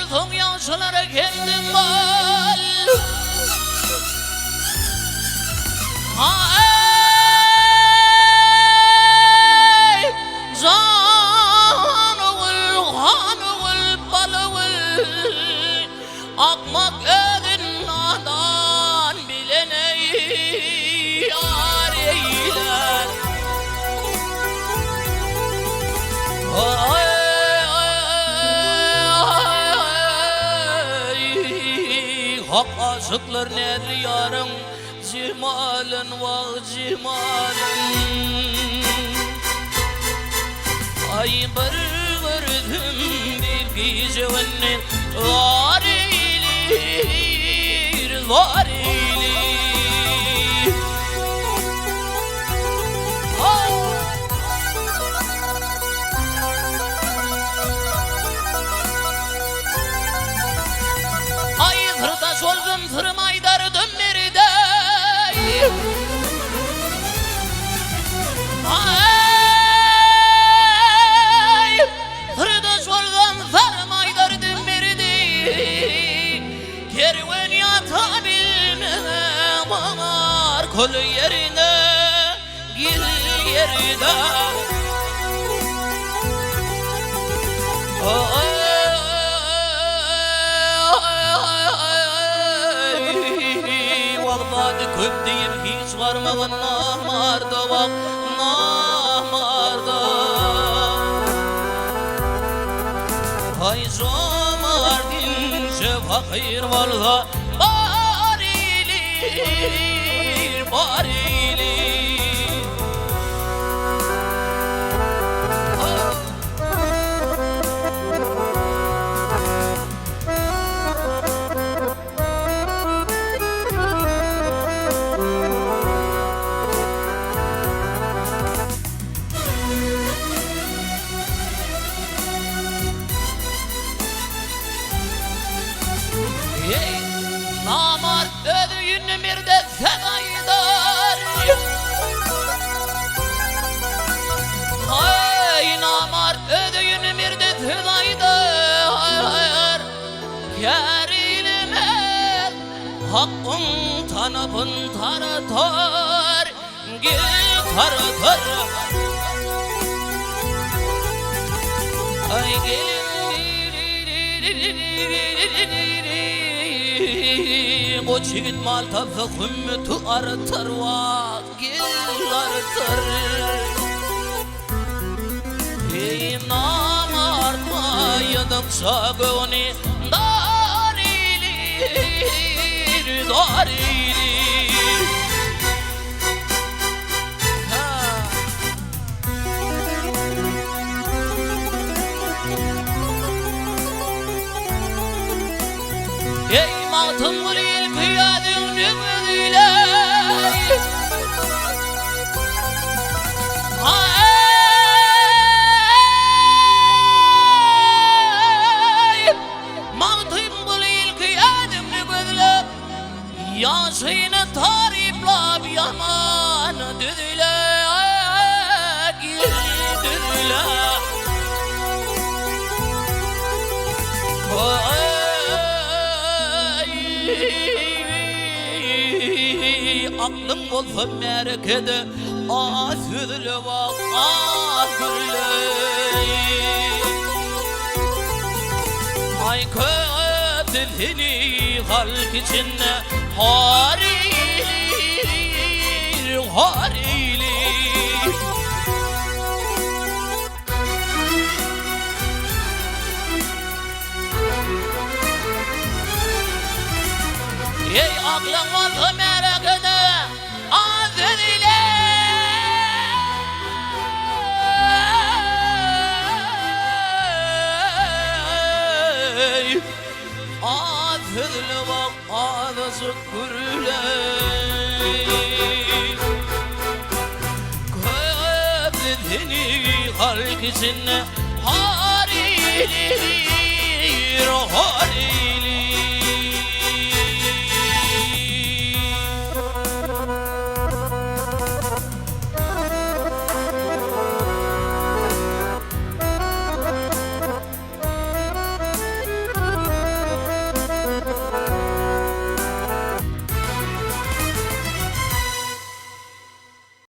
son yaşlara kendim var. Ay can oğul, han oğul, bal oğul, akmak edin nadan bilene yar eyler. Hak aşıklar nedir yarın, cimalın vah cimalın. Ay bir gördüm bir gecevenni, var eylir, var eylir. Ay tırtaş oldum tırmay dardım nerede? Ay tırtaş oldum tırmay dardım nerede? Kervan yatabilmem ağır kol yerine, gil yerine. Vallahi köp deyip hiç varmağın namarda bak, namarda. Ay zomar dince fakir valla, bar ilir, bar ilir. Namart ödüğün mirde fedaydar. Hay namart ödüğün mirde fedaydar. Kerilime hakkın tanıpın taratar, gel taratar. Ay gelin o çiğit maltafı hümmütü arıtar vak, gel arıtar. Ey namartma yadıksa gönü dar ilir, dar ilir. Ey matım gülül kıyadın nümüdüyle. Ay matım gülül kıyadın nümüdüyle. Yaşını tariplab yaman düdüle, düdüle. Aklım olsa merkede asürle bak, asürle. Ay kötülüğünü halk içinde har eylir, har eylir. Ey aklım olsa merkede asürle. Asürle bak, ağzı gürle. Köprüdeni halk içinde har eylir, har eylir.